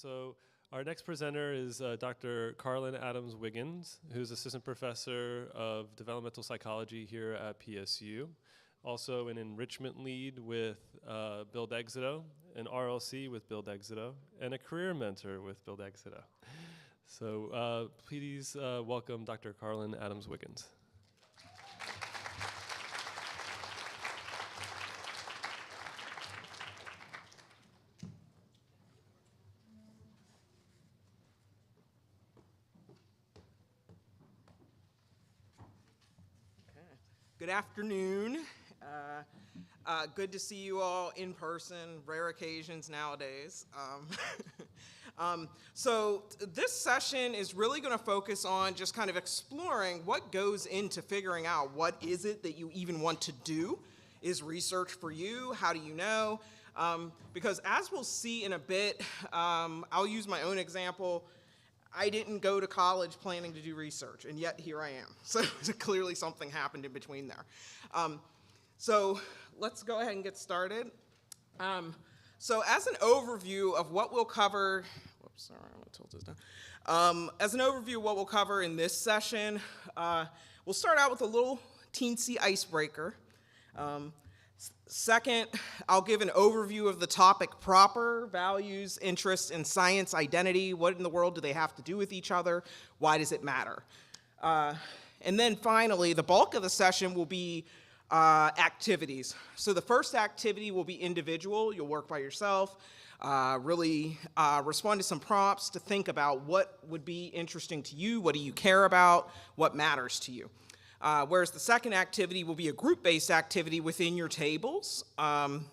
So our next presenter is Dr. Carlin Adams Wiggins, who's assistant professor of developmental psychology here at PSU. Also an enrichment lead with Build Exito, an RLC with Build Exito, and a career mentor with Build Exito. So please welcome Dr. Carlin Adams Wiggins. Good afternoon. Good to see you all in person, rare occasions nowadays. So this session is really going to focus on just kind of exploring what goes into figuring out what is it that you even want to do. Is research for you? How do you know? Because as we'll see in a bit, I'll use my own example. I didn't go to college planning to do research, and yet here I am. So clearly something happened in between there. So let's go ahead and get started. So as an overview of what we'll cover, whoops, sorry, I'm gonna tilt this down. As an overview of what we'll cover in this session, we'll start out with a little teensy icebreaker. Second, I'll give an overview of the topic proper, values, interests, and science identity. What in the world do they have to do with each other? Why does it matter? And then finally, the bulk of the session will be activities. So the first activity will be individual. You'll work by yourself, really respond to some prompts to think about what would be interesting to you, what do you care about, what matters to you. Whereas the second activity will be a group-based activity within your tables. And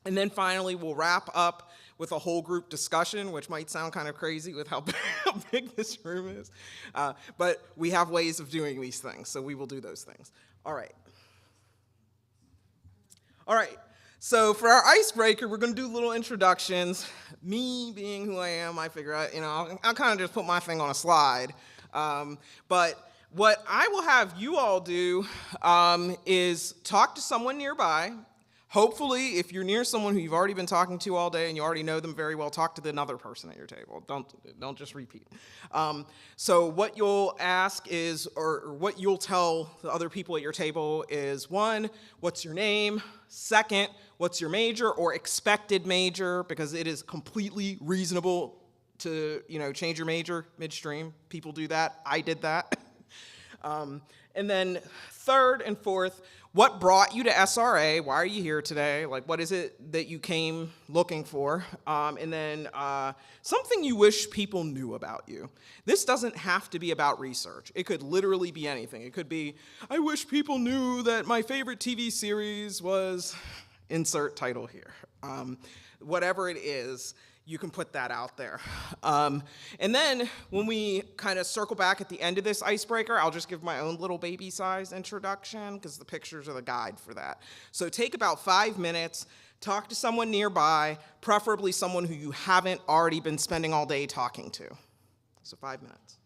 then finally, we'll wrap up with a whole group discussion, which might sound kind of crazy with how big this room is. But we have ways of doing these things, so we will do those things. All right. So for our icebreaker, we're going to do little introductions. Me being who I am, I figure I'll kind of just put my thing on a slide. But what I will have you all do is talk to someone nearby. Hopefully, if you're near someone who you've already been talking to all day and you already know them very well, talk to another person at your table. Don't just repeat. So what you'll ask is, or what you'll tell the other people at your table is, one, what's your name? Second, what's your major or expected major? Because it is completely reasonable to change your major midstream. People do that. I did that. And then third and fourth, what brought you to SRA? Why are you here today? Like, what is it that you came looking for? And then something you wish people knew about you. This doesn't have to be about research. It could literally be anything. It could be, I wish people knew that my favorite TV series was insert title here. Whatever it is, you can put that out there. And then when we kind of circle back at the end of this icebreaker, I'll just give my own little baby size introduction because the pictures are the guide for that. So take about 5 minutes, talk to someone nearby, preferably someone who you haven't already been spending all day talking to. So 5 minutes.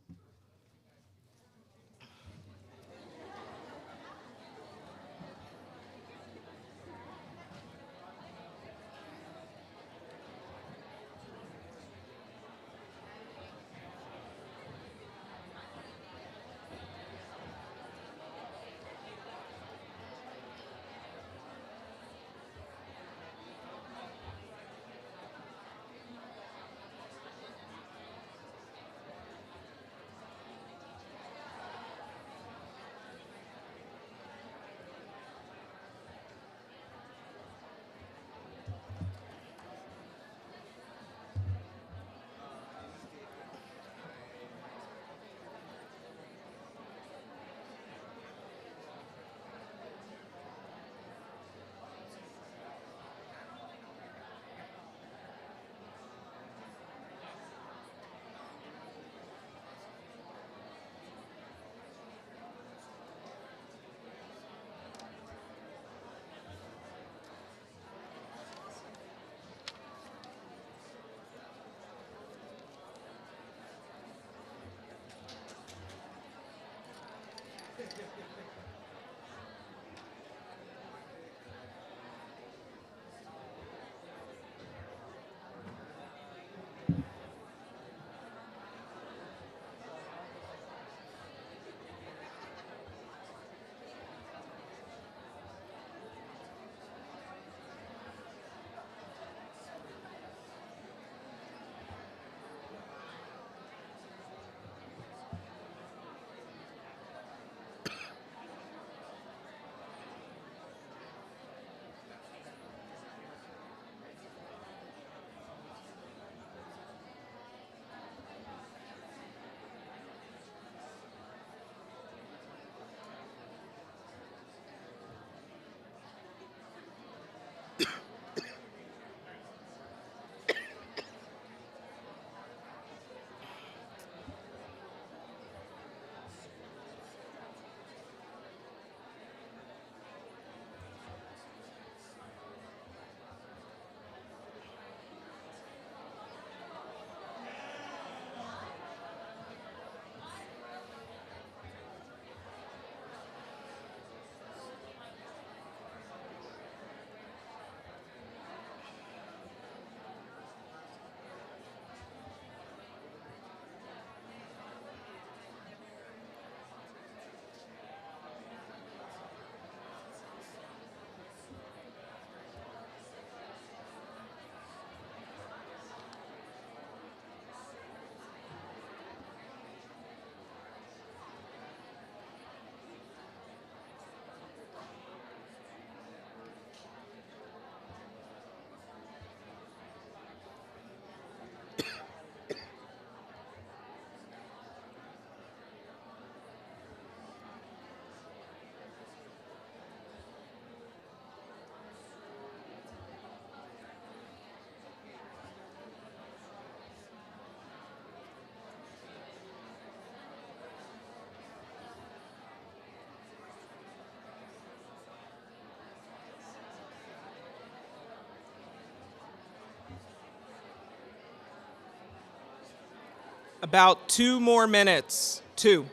About 2 more minutes. 2.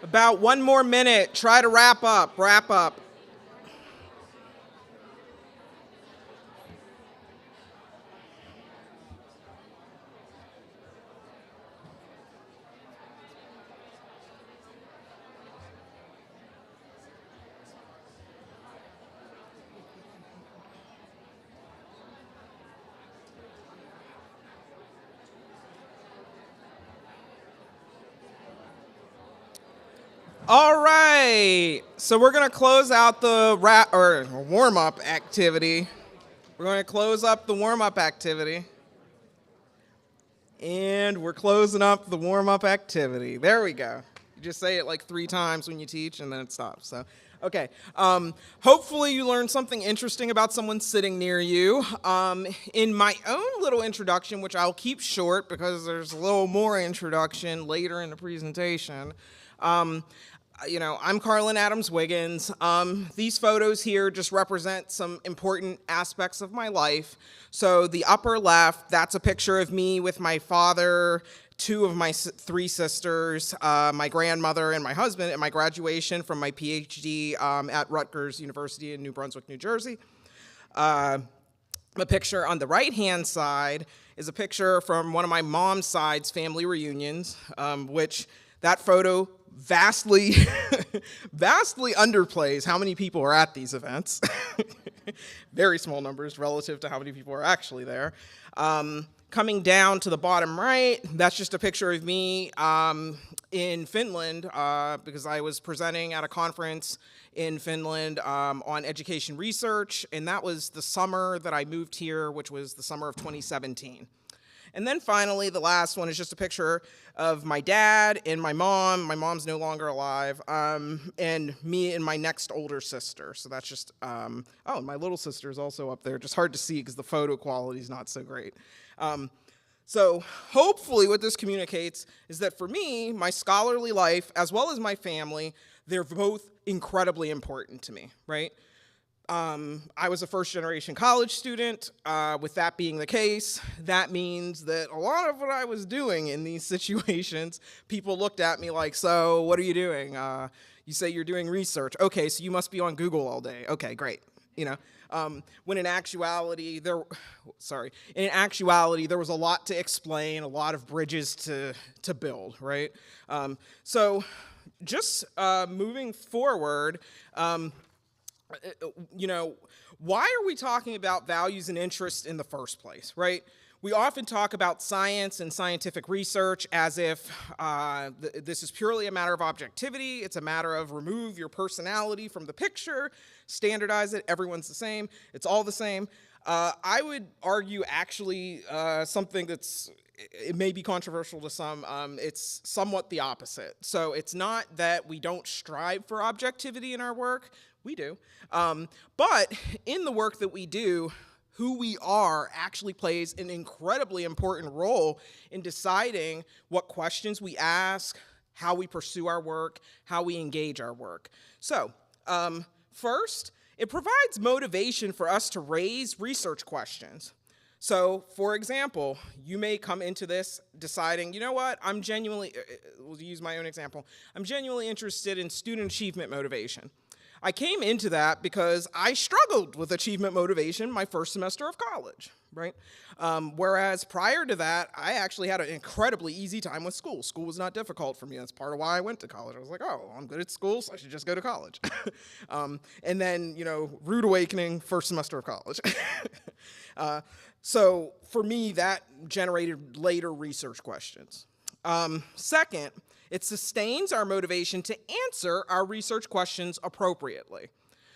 About 1 more minute. Try to wrap up. Wrap up. All right, so we're gonna close out the warm-up activity. We're gonna close up the warm-up activity. And we're closing up the warm-up activity. There we go. You just say it like 3 times when you teach and then it stops. So, okay. Hopefully you learned something interesting about someone sitting near you. In my own little introduction, which I'll keep short because there's a little more introduction later in the presentation, I'm Carlin Adams Wiggins. These photos here just represent some important aspects of my life. So the upper left, that's a picture of me with my father, 2 of my 3 sisters, my grandmother, and my husband at my graduation from my PhD at Rutgers University in New Brunswick, New Jersey. The picture on the right-hand side is a picture from one of my mom's side's family reunions, which that photo vastly underplays how many people are at these events. Very small numbers relative to how many people are actually there. Coming down to the bottom right, that's just a picture of me in Finland because I was presenting at a conference in Finland on education research, and that was the summer that I moved here, which was the summer of 2017. And then finally, the last one is just a picture of my dad and my mom. My mom's no longer alive, and me and my next older sister. So that's just, my little sister is also up there. Just hard to see because the photo quality is not so great. So hopefully what this communicates is that for me, my scholarly life, as well as my family, they're both incredibly important to me, right? I was a first-generation college student. With that being the case, that means that a lot of what I was doing in these situations, people looked at me like, so what are you doing? You say you're doing research. Okay, so you must be on Google all day. Okay, great. When in actuality, there was a lot to explain, a lot of bridges to build, right? So just moving forward, why are we talking about values and interests in the first place, right? We often talk about science and scientific research as if this is purely a matter of objectivity. It's a matter of remove your personality from the picture, standardize it, everyone's the same, it's all the same. I would argue actually something it may be controversial to some, it's somewhat the opposite. So it's not that we don't strive for objectivity in our work, we do, but in the work that we do, who we are actually plays an incredibly important role in deciding what questions we ask, how we pursue our work, how we engage our work. So first, it provides motivation for us to raise research questions. So, for example, you may come into this deciding, you know what, we'll use my own example, I'm genuinely interested in student achievement motivation. I came into that because I struggled with achievement motivation my first semester of college, right? Whereas prior to that, I actually had an incredibly easy time with school. School was not difficult for me. That's part of why I went to college. I was like, oh, I'm good at school, so I should just go to college. And then, rude awakening, first semester of college. So for me, that generated later research questions. Second, it sustains our motivation to answer our research questions appropriately.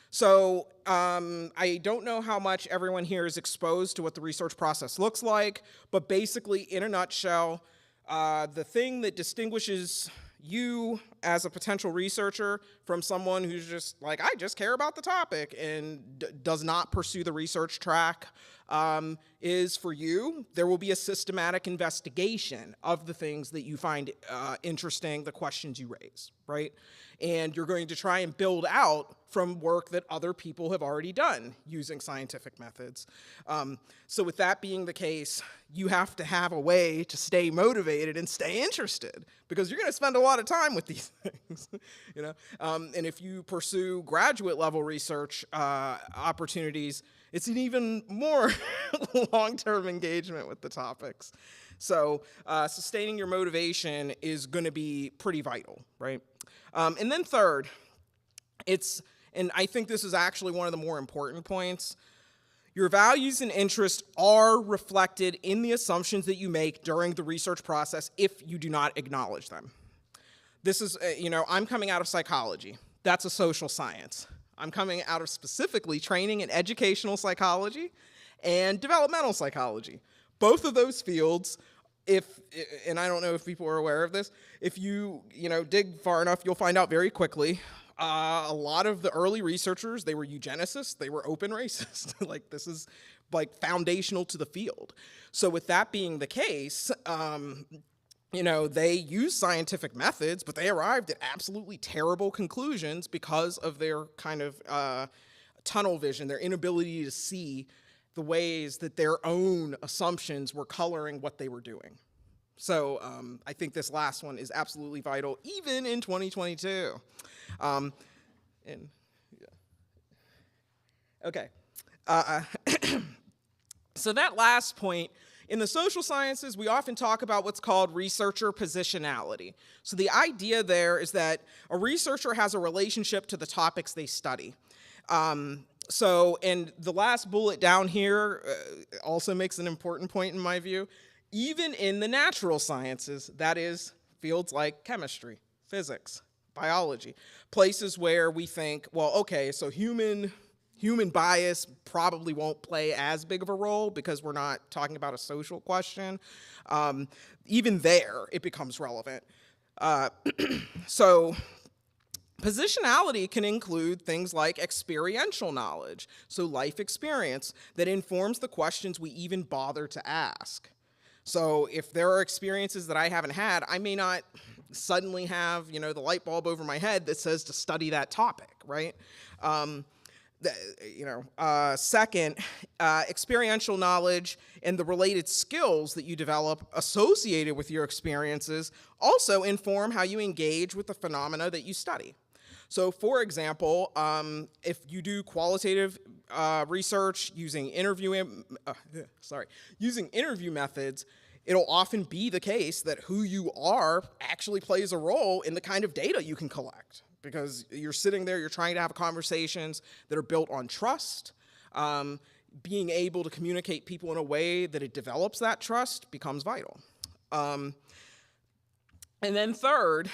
So I don't know how much everyone here is exposed to what the research process looks like, but basically, in a nutshell, the thing that distinguishes you as a potential researcher from someone who's just like, I just care about the topic and does not pursue the research track, is for you, there will be a systematic investigation of the things that you find interesting, the questions you raise, right? And you're going to try and build out from work that other people have already done using scientific methods. So with that being the case, you have to have a way to stay motivated and stay interested, because you're going to spend a lot of time with these things, And if you pursue graduate level research opportunities, it's an even more long-term engagement with the topics. So sustaining your motivation is going to be pretty vital, right? And then third, and I think this is actually one of the more important points, your values and interests are reflected in the assumptions that you make during the research process if you do not acknowledge them. This is, I'm coming out of psychology. That's a social science. I'm coming out of specifically training in educational psychology and developmental psychology. Both of those fields, and I don't know if people are aware of this, if you dig far enough, you'll find out very quickly, a lot of the early researchers, they were eugenicists, they were open racist. Like, this is foundational to the field. So with that being the case, they used scientific methods, but they arrived at absolutely terrible conclusions because of their kind of tunnel vision, their inability to see the ways that their own assumptions were coloring what they were doing. So I think this last one is absolutely vital, even in 2022. Okay. So that last point, in the social sciences, we often talk about what's called researcher positionality. So the idea there is that a researcher has a relationship to the topics they study. And the last bullet down here also makes an important point in my view. Even in the natural sciences, that is, fields like chemistry, physics, biology, places where we think, well, okay, so human bias probably won't play as big of a role because we're not talking about a social question. Even there, it becomes relevant. So positionality can include things like experiential knowledge, so life experience that informs the questions we even bother to ask. So if there are experiences that I haven't had, I may not suddenly have, the light bulb over my head that says to study that topic, right? Second, experiential knowledge and the related skills that you develop associated with your experiences also inform how you engage with the phenomena that you study. So, for example, if you do qualitative research using interview methods, it'll often be the case that who you are actually plays a role in the kind of data you can collect. Because you're sitting there, you're trying to have conversations that are built on trust. Being able to communicate people in a way that it develops that trust becomes vital. And then third,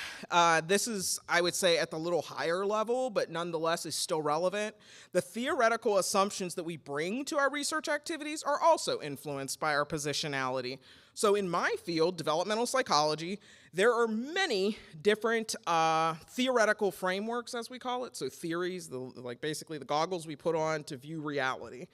this is, I would say, at the little higher level, but nonetheless is still relevant. The theoretical assumptions that we bring to our research activities are also influenced by our positionality. So in my field, developmental psychology, there are many different theoretical frameworks, as we call it, so theories, basically the goggles we put on to view reality.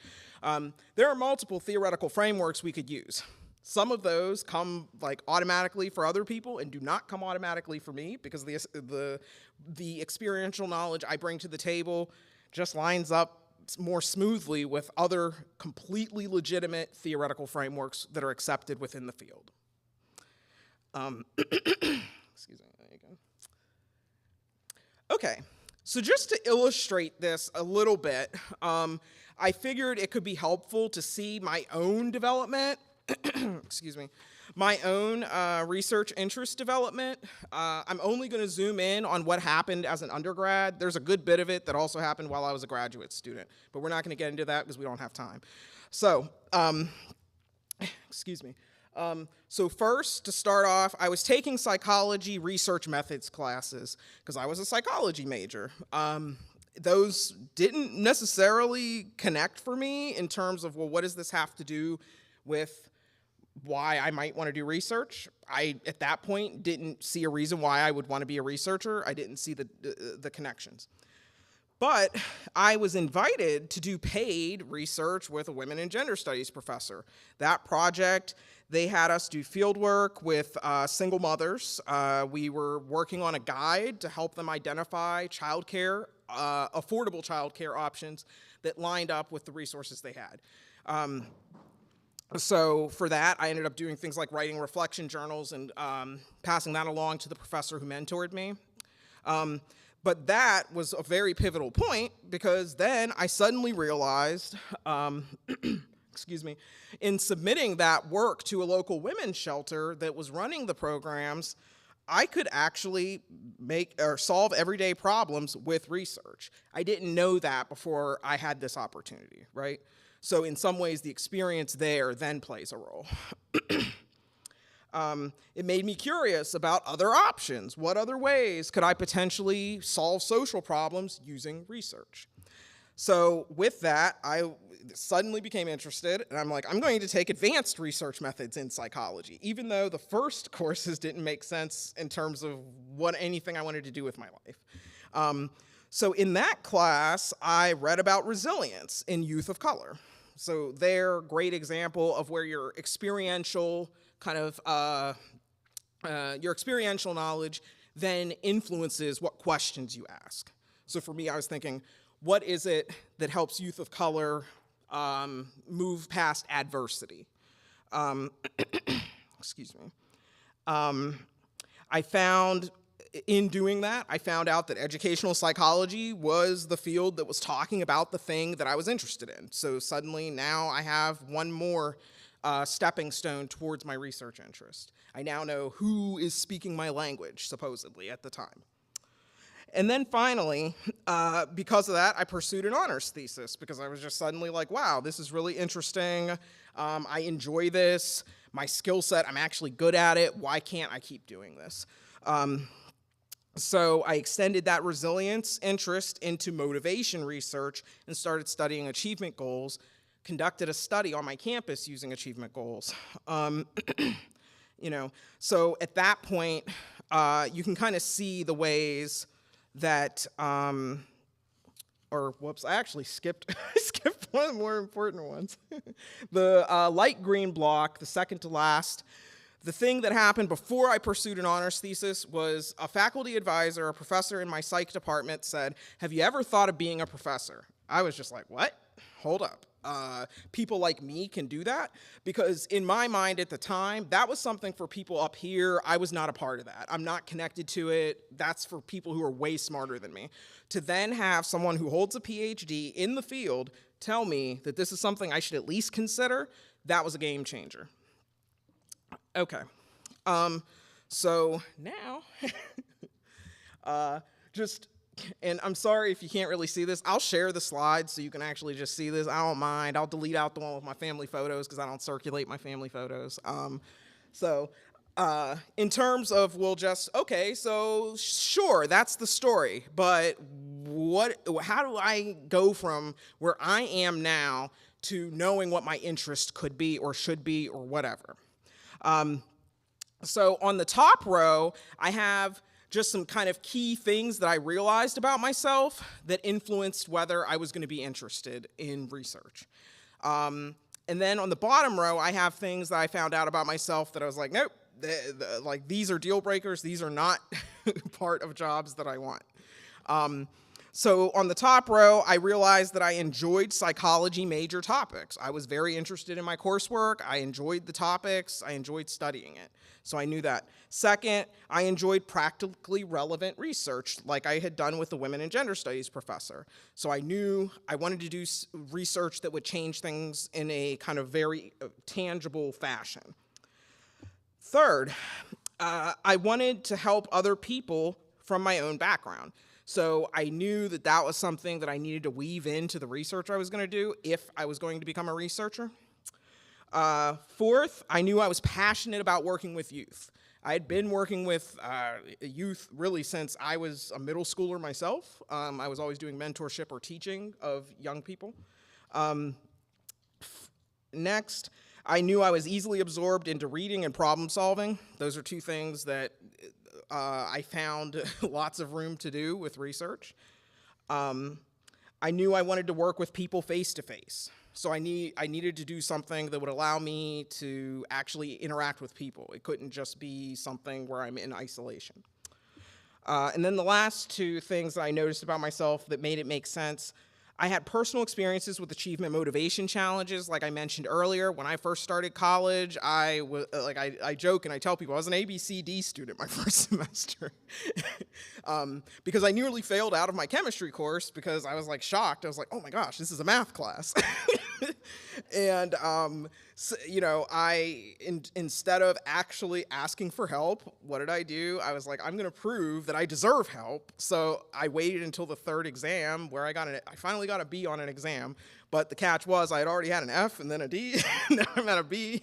There are multiple theoretical frameworks we could use. Some of those come automatically for other people and do not come automatically for me because the experiential knowledge I bring to the table just lines up more smoothly with other completely legitimate theoretical frameworks that are accepted within the field. Excuse me. There you go. Okay, So just to illustrate this a little bit, I figured it could be helpful to see my own development, excuse me, my own research interest development. I'm only going to zoom in on what happened as an undergrad. There's a good bit of it that also happened while I was a graduate student, but we're not going to get into that because we don't have time. So, excuse me. So first, to start off, I was taking psychology research methods classes because I was a psychology major. Those didn't necessarily connect for me in terms of, well, what does this have to do with why I might want to do research? I, at that point, didn't see a reason why I would want to be a researcher. I didn't see the connections. But I was invited to do paid research with a women and gender studies professor. That project, they had us do field work with single mothers. We were working on a guide to help them identify childcare, affordable childcare options that lined up with the resources they had. So for that, I ended up doing things like writing reflection journals and passing that along to the professor who mentored me. But that was a very pivotal point because then I suddenly realized, excuse me, in submitting that work to a local women's shelter that was running the programs, I could actually make or solve everyday problems with research. I didn't know that before I had this opportunity, right? So in some ways, the experience there then plays a role. It made me curious about other options. What other ways could I potentially solve social problems using research? So with that, I suddenly became interested, and I'm like, I'm going to take advanced research methods in psychology, even though the first courses didn't make sense in terms of anything I wanted to do with my life. So in that class, I read about resilience in youth of color. So they're a great example of where your experiential your experiential knowledge then influences what questions you ask. So for me, I was thinking, what is it that helps youth of color move past adversity? Excuse me. In doing that, I found out that educational psychology was the field that was talking about the thing that I was interested in. So suddenly now I have one more stepping stone towards my research interest. I now know who is speaking my language, supposedly, at the time. And then finally, because of that, I pursued an honors thesis because I was just suddenly like, wow, this is really interesting. I enjoy this. My skill set, I'm actually good at it. Why can't I keep doing this? So I extended that resilience interest into motivation research and started studying achievement goals, conducted a study on my campus using achievement goals. So at that point, you can kind of see the ways that, I actually skipped one of the more important ones. The light green block, the second to last. The thing that happened before I pursued an honors thesis was a faculty advisor, a professor in my psych department said, have you ever thought of being a professor? I was just like, what? Hold up. People like me can do that? Because in my mind at the time, that was something for people up here. I was not a part of that. I'm not connected to it. That's for people who are way smarter than me. To then have someone who holds a PhD in the field tell me that this is something I should at least consider, that was a game changer. Okay, so now, and I'm sorry if you can't really see this, I'll share the slides so you can actually just see this. I don't mind. I'll delete out the one with my family photos because I don't circulate my family photos. In terms of, so sure, that's the story, but how do I go from where I am now to knowing what my interest could be or should be or whatever? So on the top row, I have just some kind of key things that I realized about myself that influenced whether I was going to be interested in research. And then on the bottom row, I have things that I found out about myself that I was like, nope, these are deal breakers. These are not part of jobs that I want. So on the top row, I realized that I enjoyed psychology major topics. I was very interested in my coursework. I enjoyed the topics. I enjoyed studying it. So I knew that. Second, I enjoyed practically relevant research like I had done with the Women and Gender Studies professor. So I knew I wanted to do research that would change things in a kind of very tangible fashion. Third, I wanted to help other people from my own background. So I knew that that was something that I needed to weave into the research I was going to do if I was going to become a researcher. Fourth, I knew I was passionate about working with youth. I had been working with youth really since I was a middle schooler myself. I was always doing mentorship or teaching of young people. Next, I knew I was easily absorbed into reading and problem solving. Those are two things that I found lots of room to do with research. I knew I wanted to work with people face to face. So I needed to do something that would allow me to actually interact with people. It couldn't just be something where I'm in isolation. And then the last two things that I noticed about myself that made it make sense, I had personal experiences with achievement motivation challenges, like I mentioned earlier. When I first started college, I joke and I tell people I was an ABCD student my first semester because I nearly failed out of my chemistry course because I was like shocked. I was like, oh my gosh, this is a math class. And so, you know, instead of actually asking for help, what did I do? I was like, I'm going to prove that I deserve help. So I waited until the third exam where I finally got a B on an exam. But the catch was I had already had an F and then a D. Now I'm at a B.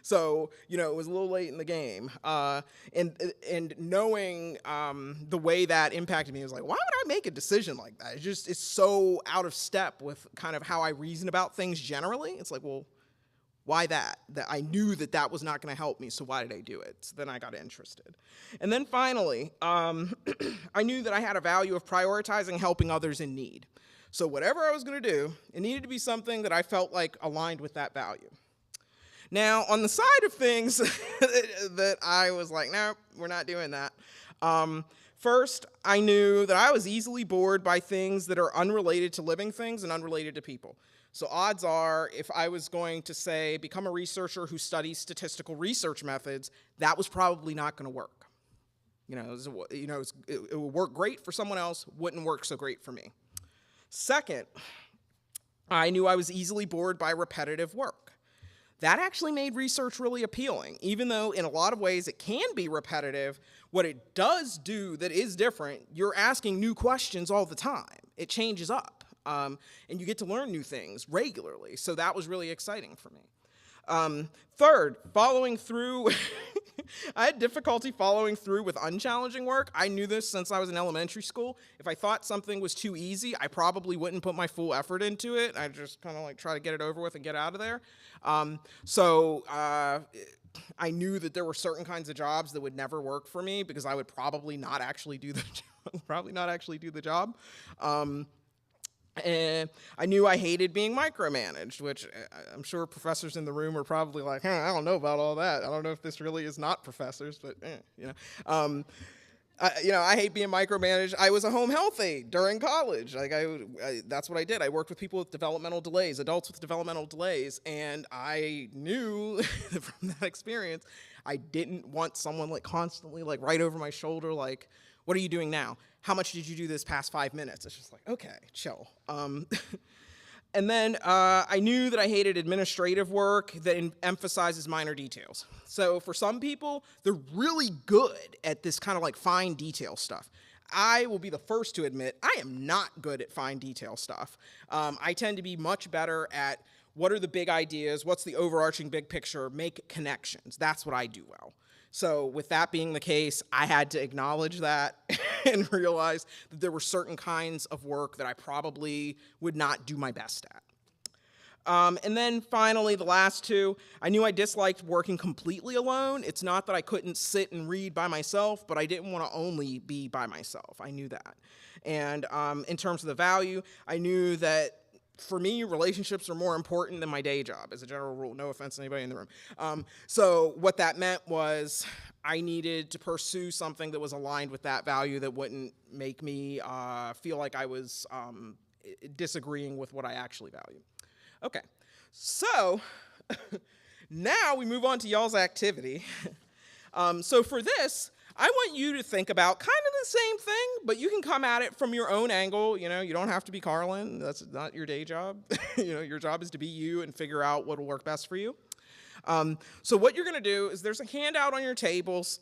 So, you know, it was a little late in the game. And knowing the way that impacted me, I was like, why would I make a decision like that? It's so out of step with kind of how I reason about things generally. It's like, well, why that? That I knew that that was not going to help me, so why did I do it? So then I got interested. And then finally, I knew that I had a value of prioritizing helping others in need. So whatever I was going to do, it needed to be something that I felt like aligned with that value. Now, on the side of things that I was like, no, we're not doing that. First, I knew that I was easily bored by things that are unrelated to living things and unrelated to people. So odds are, if I was going to say, become a researcher who studies statistical research methods, that was probably not going to work. It would work great for someone else, wouldn't work so great for me. Second, I knew I was easily bored by repetitive work. That actually made research really appealing. Even though in a lot of ways it can be repetitive, what it does do that is different, you're asking new questions all the time. It changes up, and you get to learn new things regularly. So that was really exciting for me. Third, following through, I had difficulty following through with unchallenging work. I knew this since I was in elementary school. If I thought something was too easy, I probably wouldn't put my full effort into it. I just kind of like try to get it over with and get out of there. So I knew that there were certain kinds of jobs that would never work for me because I would probably not actually do the job. And I knew I hated being micromanaged, which I'm sure professors in the room are probably like, I don't know about all that. I don't know if this really is not professors, but I hate being micromanaged. I was a home health aide during college. That's what I did. I worked with people with developmental delays, adults with developmental delays, and I knew from that experience, I didn't want someone like constantly like right over my shoulder, like, what are you doing now? How much did you do this past 5 minutes? It's just like, okay, chill. And then I knew that I hated administrative work that emphasizes minor details. So for some people, they're really good at this kind of like fine detail stuff. I will be the first to admit I am not good at fine detail stuff. I tend to be much better at what are the big ideas, what's the overarching big picture, make connections. That's what I do well. So with that being the case, I had to acknowledge that and realize that there were certain kinds of work that I probably would not do my best at. And then finally, the last two, I knew I disliked working completely alone. It's not that I couldn't sit and read by myself, but I didn't want to only be by myself. I knew that. And in terms of the value, I knew that for me, relationships are more important than my day job, as a general rule. No offense to anybody in the room. So what that meant was I needed to pursue something that was aligned with that value that wouldn't make me feel like I was disagreeing with what I actually value. Okay, so now we move on to y'all's activity. So for this, I want you to think about kind of the same thing, but you can come at it from your own angle. You know, you don't have to be Carlin. That's not your day job. You know, your job is to be you and figure out what will work best for you. So what you're going to do is there's a handout on your tables.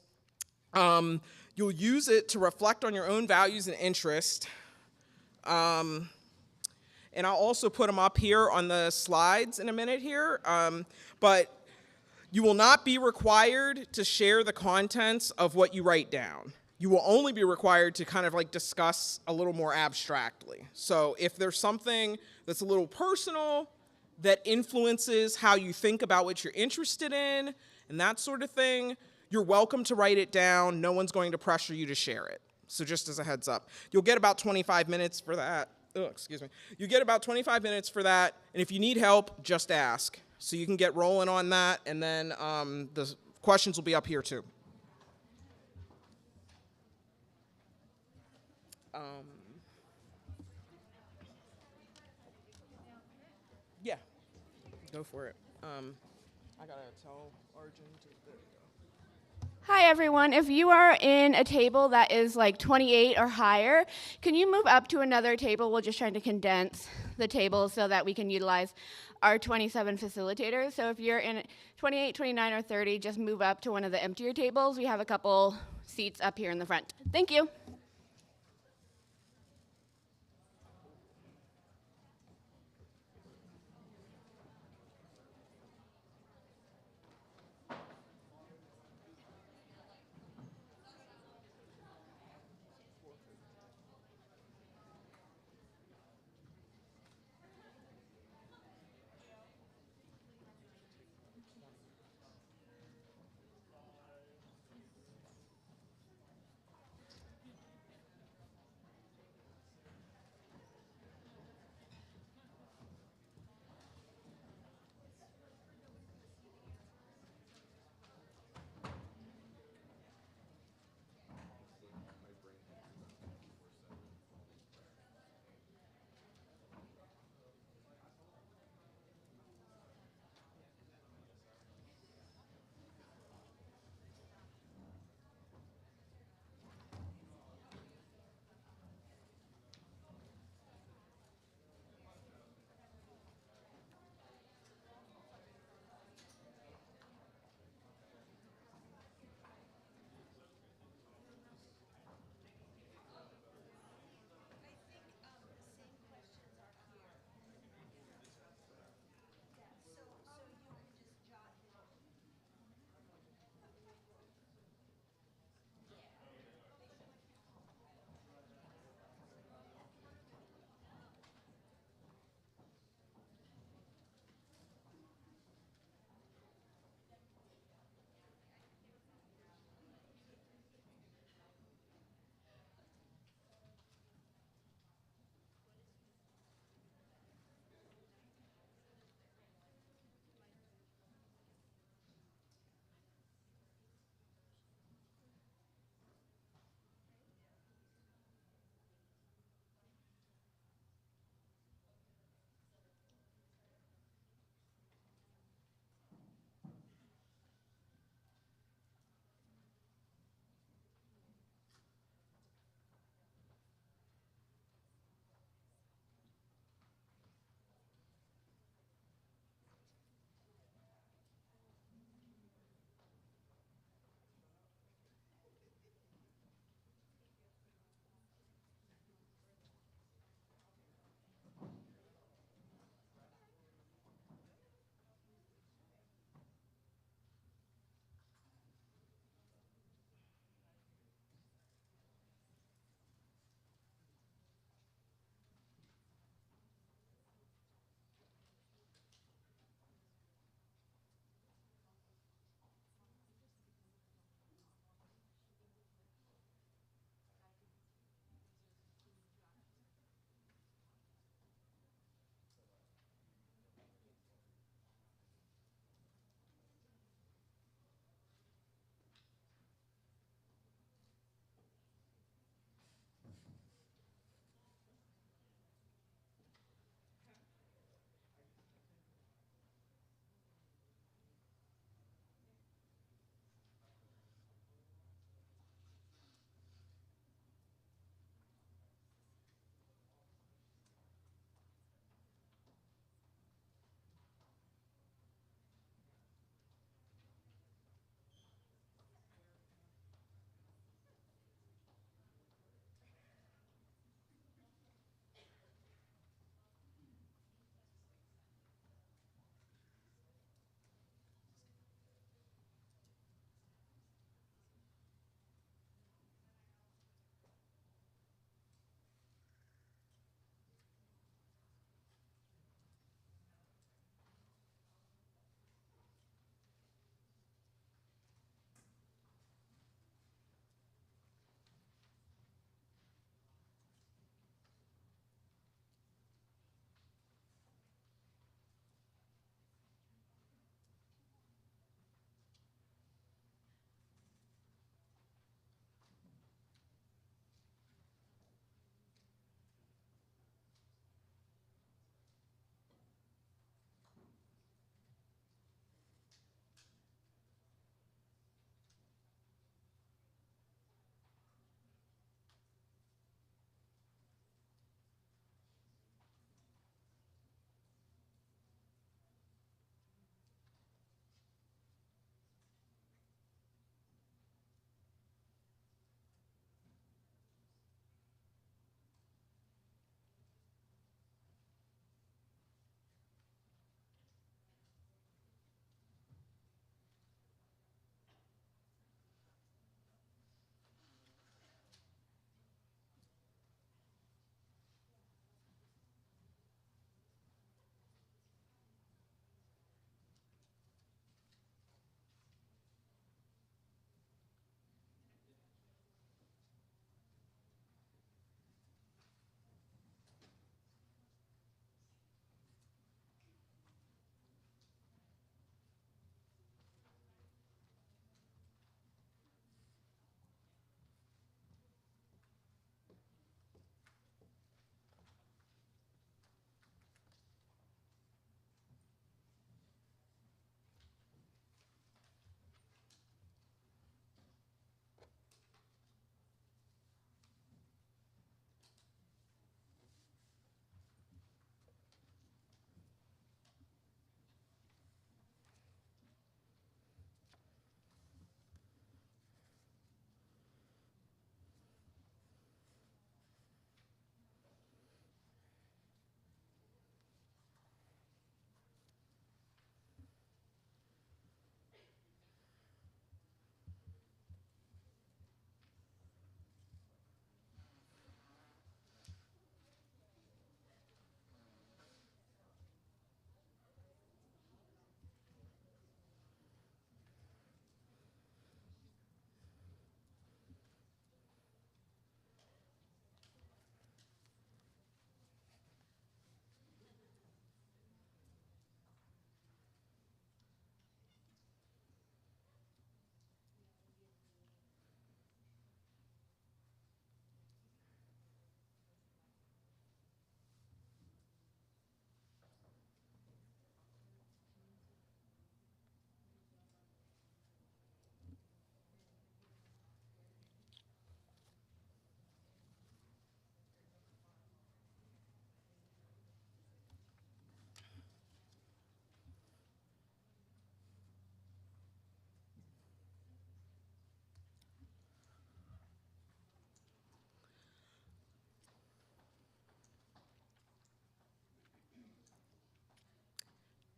You'll use it to reflect on your own values and interests. And I'll also put them up here on the slides in a minute here. But you will not be required to share the contents of what you write down. You will only be required to kind of like discuss a little more abstractly. So if there's something that's a little personal that influences how you think about what you're interested in and that sort of thing, you're welcome to write it down. No one's going to pressure you to share it. So just as a heads up, you'll get about 25 minutes for that. Oh, excuse me. You get about 25 minutes for that, and if you need help, just ask. So you can get rolling on that, and then the questions will be up here too. Yeah, go for it. I gotta tell Arjun to, there we go. Hi everyone, if you are in a table that is like 28 or higher, can you move up to another table? We're just trying to condense the table so that we can utilize our 27 facilitators. So if you're in 28, 29, or 30, just move up to one of the emptier tables. We have a couple seats up here in the front. Thank you.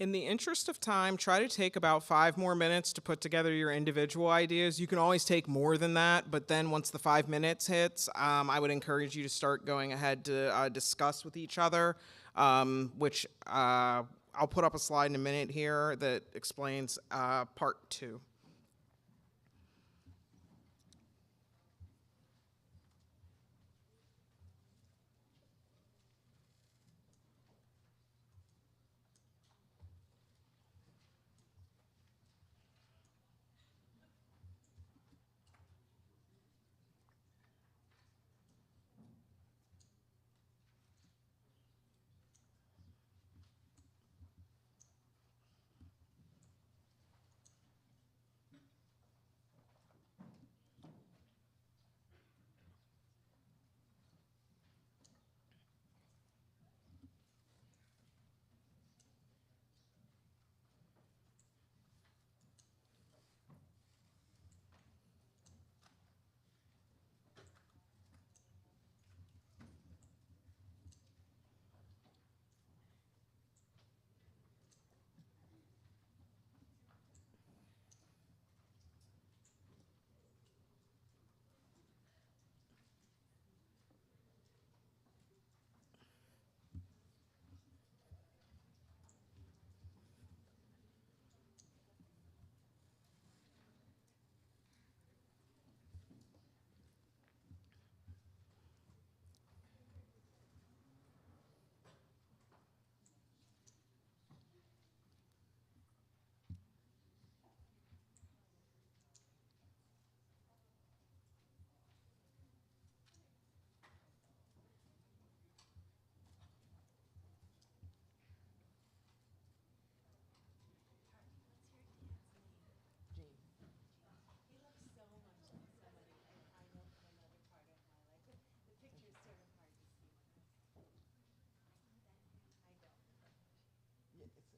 In the interest of time, try to take about 5 more minutes to put together your individual ideas. You can always take more than that, but then once the 5 minutes hits, I would encourage you to start going ahead to discuss with each other, which I'll put up a slide in a minute here that explains part 2.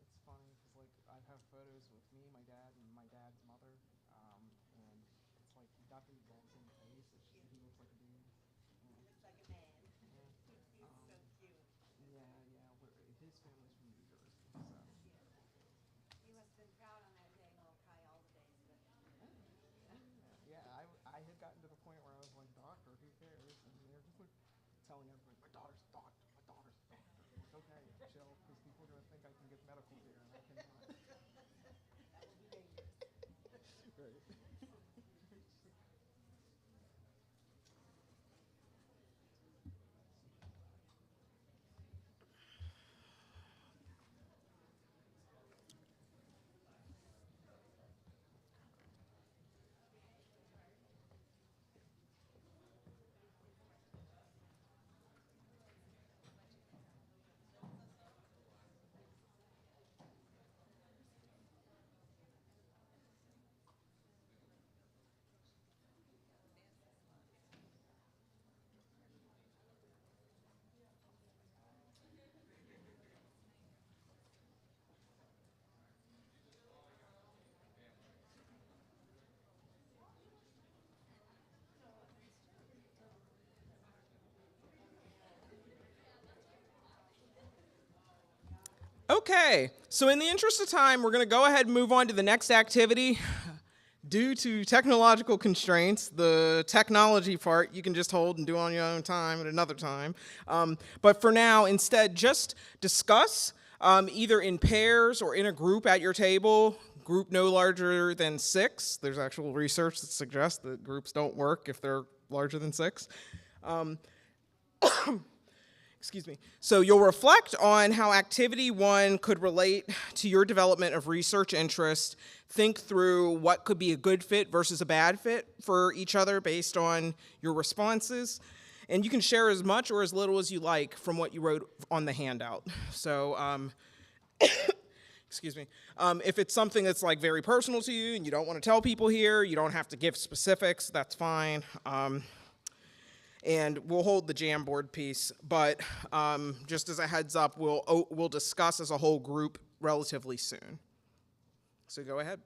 It's funny because like I have photos with me, my dad, and my dad's mother, and it's like he got the exact same face. It's just he looks like a dude. He looks like a man. Yeah. He's so cute. Yeah, his family's from New Jersey, so. He must have been proud on that day, Molokai, all the days. But Yeah, I had gotten to the point where I was like, doctor, who cares? And they're just like telling everybody, my daughter's a doctor, my daughter's a doctor. I'm like, okay, chill, because people are going to think I can get medical care, and I cannot. that would be dangerous. Right. Okay, so in the interest of time, we're going to go ahead and move on to the next activity. Due to technological constraints, the technology part you can just hold and do on your own time at another time. But for now, instead, just discuss either in pairs or in a group at your table, group no larger than 6. There's actual research that suggests that groups don't work if they're larger than 6. Excuse me. So you'll reflect on how activity 1 could relate to your development of research interest. Think through what could be a good fit versus a bad fit for each other based on your responses. And you can share as much or as little as you like from what you wrote on the handout. So, excuse me. If it's something that's like very personal to you and you don't want to tell people here, you don't have to give specifics, that's fine. And we'll hold the Jamboard piece, but just as a heads up, we'll discuss as a whole group relatively soon. So go ahead.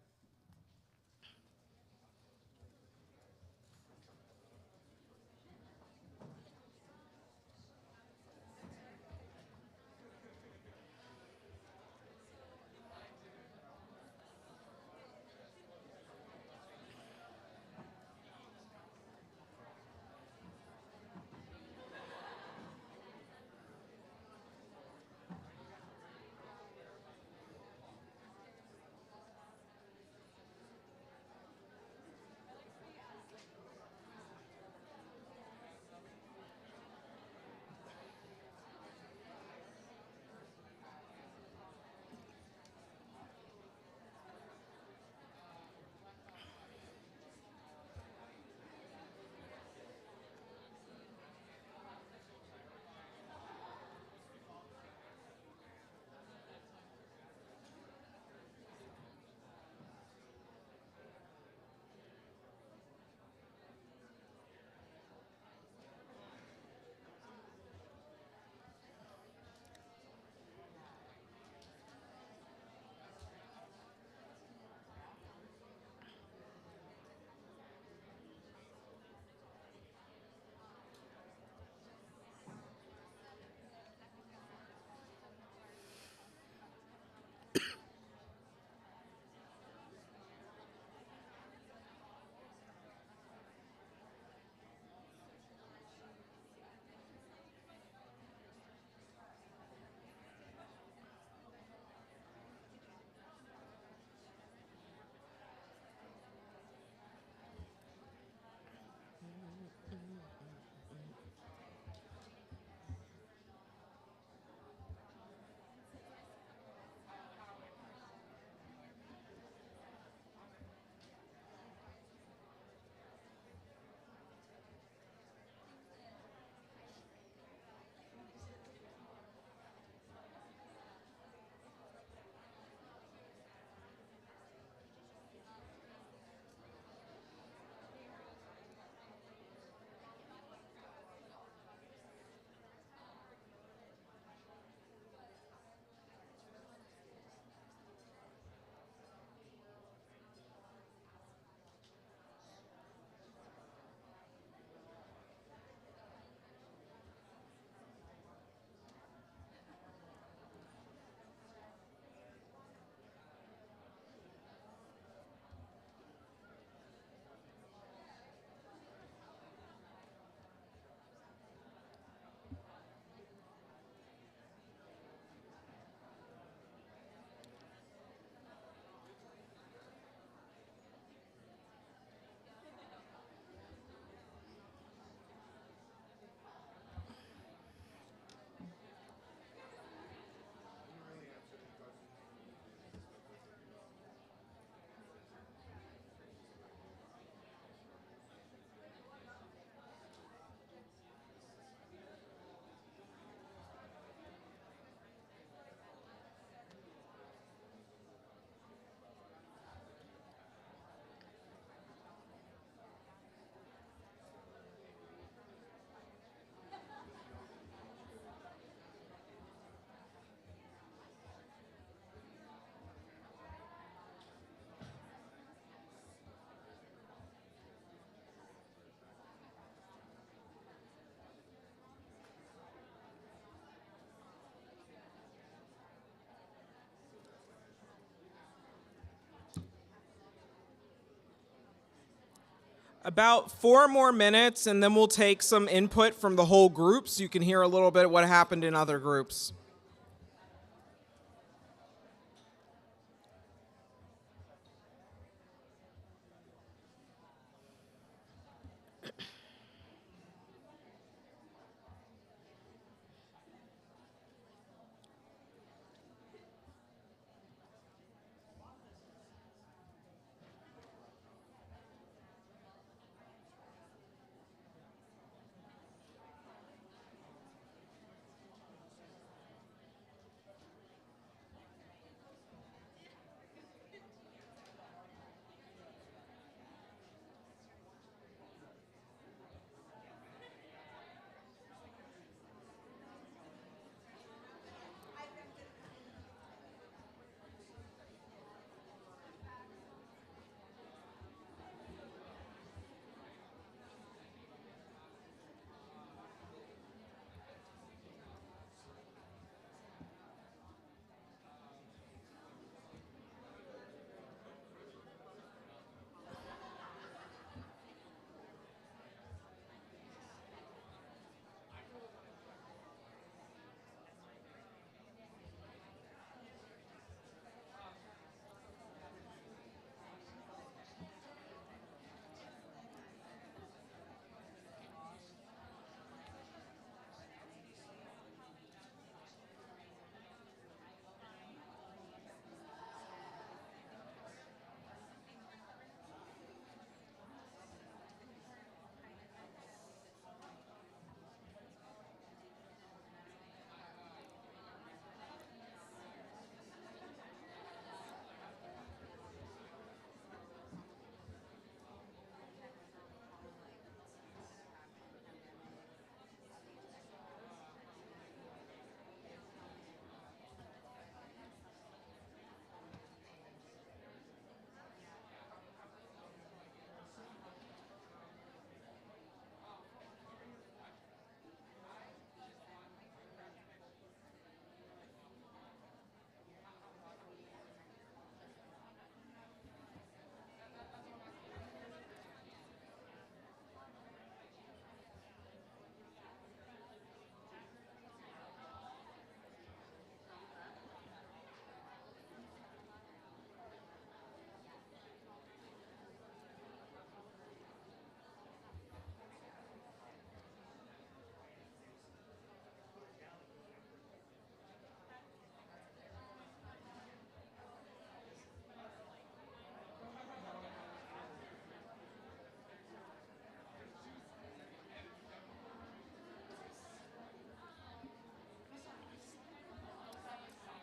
about 4 more minutes, and then we'll take some input from the whole group so you can hear a little bit what happened in other groups.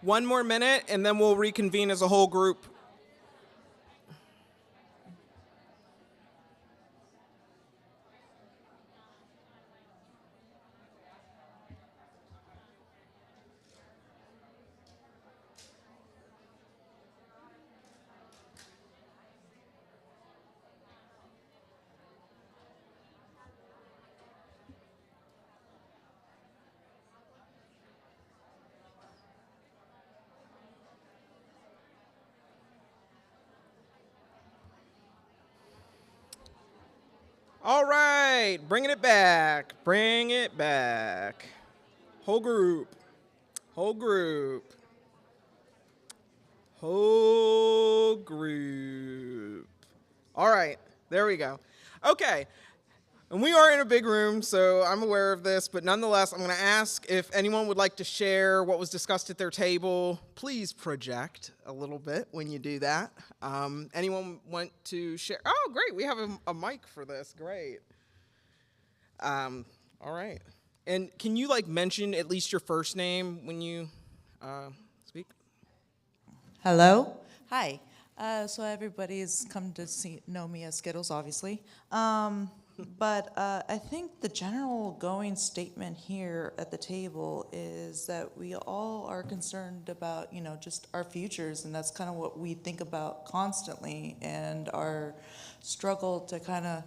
One more minute, and then we'll reconvene as a whole group. All right, bringing it back. Bring it back. Whole group. Whole group. Whole group. All right, there we go. Okay, and we are in a big room, so I'm aware of this, but nonetheless, I'm going to ask if anyone would like to share what was discussed at their table. Please project a little bit when you do that. Anyone want to share? Oh, great, we have a mic for this. Great. All right. And can you mention at least your first name when you speak? Hello. Hi. So everybody's come to know me as Skittles, obviously. But I think the general going statement here at the table is that we all are concerned about, just our futures, and that's kind of what we think about constantly, and our struggle to kind of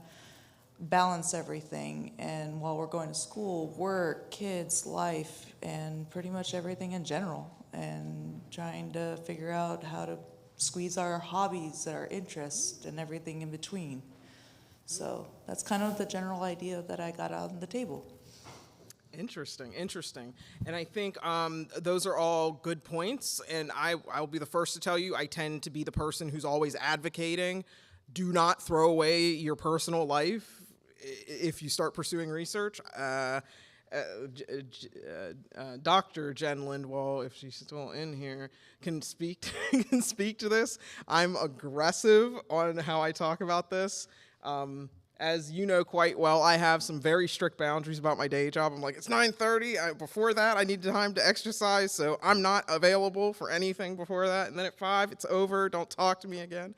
balance everything. And while we're going to school, work, kids, life, and pretty much everything in general, and trying to figure out how to squeeze our hobbies, our interests, and everything in between. So that's kind of the general idea that I got out on the table. Interesting, interesting. And I think those are all good points. And I'll be the first to tell you, I tend to be the person who's always advocating, do not throw away your personal life if you start pursuing research. Dr. Jen Lindwall, if she's still in here, can speak can speak to this. I'm aggressive on how I talk about this. As you know quite well, I have some very strict boundaries about my day job. I'm like, it's 9:30. Before that, I need time to exercise, so I'm not available for anything before that. And then at 5, it's over. Don't talk to me again.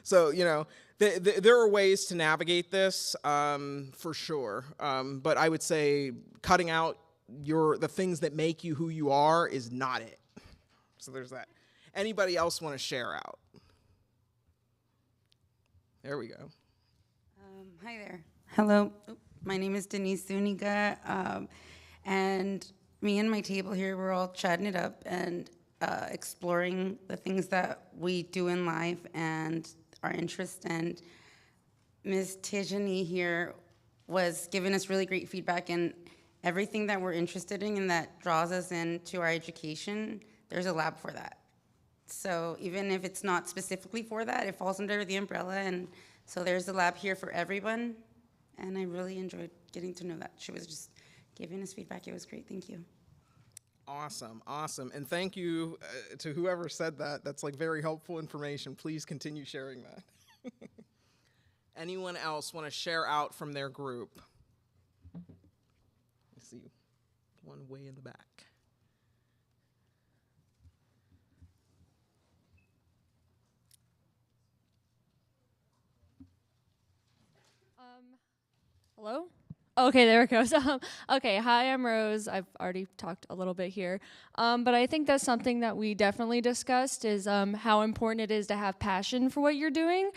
So, you know, there are ways to navigate this for sure. But I would say cutting out the things that make you who you are is not it. So there's that. Anybody else want to share out? There we go. Hi there. Hello. My name is Denise Zuniga, and me and my table here, we're all chatting it up and exploring the things that we do in life and our interest. And Ms. Tijani here was giving us really great feedback, and everything that we're interested in and that draws us into our education, there's a lab for that. So even if it's not specifically for that, it falls under the umbrella, and so there's a lab here for everyone, and I really enjoyed getting to know that. She was just giving us feedback. It was great. Thank you. Awesome, awesome. And thank you to whoever said that. That's like very helpful information. Please continue sharing that. Anyone else want to share out from their group? Let's see, one way in the back. Hello? Okay, there it goes. Okay, hi, I'm Rose. I've already talked a little bit here. But I think that's something that we definitely discussed is how important it is to have passion for what you're doing.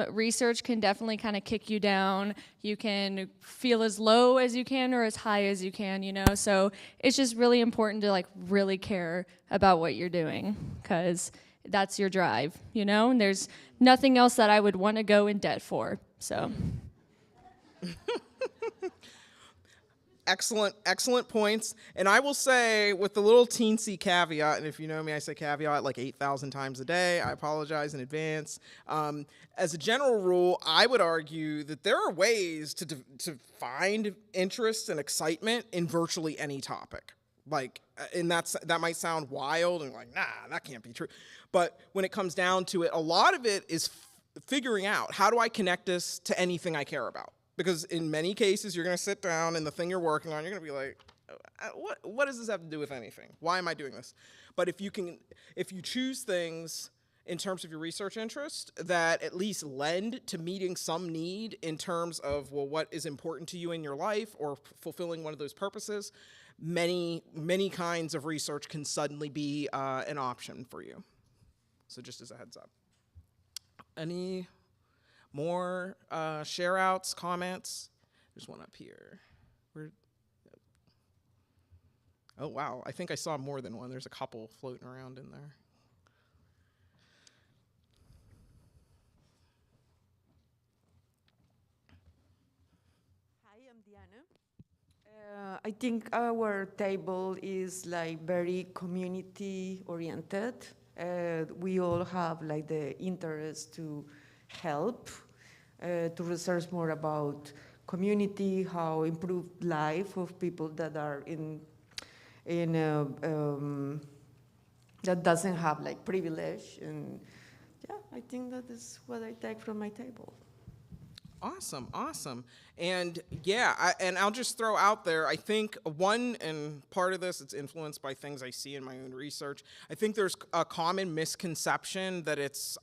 Research can definitely kind of kick you down. You can feel as low as you can or as high as you can, you know? So it's just really important to like really care about what you're doing because that's your drive, you know? And there's nothing else that I would want to go in debt for, so. Excellent points. And I will say with the little teensy caveat, and if you know me, I say caveat like 8,000 times a day. I apologize in advance. As a general rule, I would argue that there are ways to find interest and excitement in virtually any topic. Like, and that might sound wild and like, nah, that can't be true. But when it comes down to it, a lot of it is figuring out how do I connect this to anything I care about. Because in many cases, you're going to sit down and the thing you're working on, you're going to be like, what does this have to do with anything? Why am I doing this? But if you choose things in terms of your research interest that at least lend to meeting some need in terms of, well, what is important to you in your life or fulfilling one of those purposes, many kinds of research can suddenly be an option for you. So just as a heads up. Any more share outs, comments? There's one up here. Oh, wow. I think I saw more than one. There's a couple floating around in there. Hi, I'm Diana. I think our table is like very community oriented. We all have like the interest to help, to research more about community, how improve life of people that are that doesn't have like privilege. And yeah, I think that is what I take from my table. Awesome. And yeah, I'll just throw out there, I think and part of this, it's influenced by things I see in my own research. I think there's a common misconception that it's,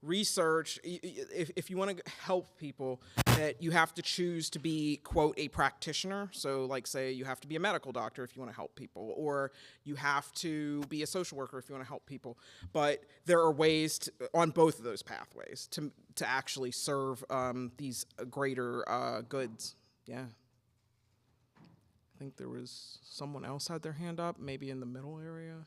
research, if you want to help people, that you have to choose to be, quote, a practitioner. So like say you have to be a medical doctor if you want to help people, or you have to be a social worker if you want to help people. But there are ways on both of those pathways to actually serve these greater goods. Yeah. I think there was someone else had their hand up, maybe in the middle area.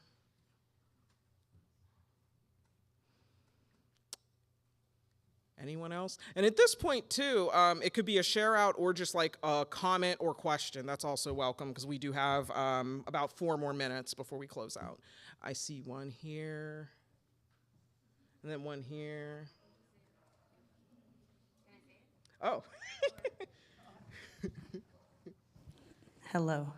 Anyone else? And at this point too, it could be a share out or just like a comment or question. That's also welcome because we do have about 4 more minutes before we close out. I see one here, and then one here. Oh. Hello.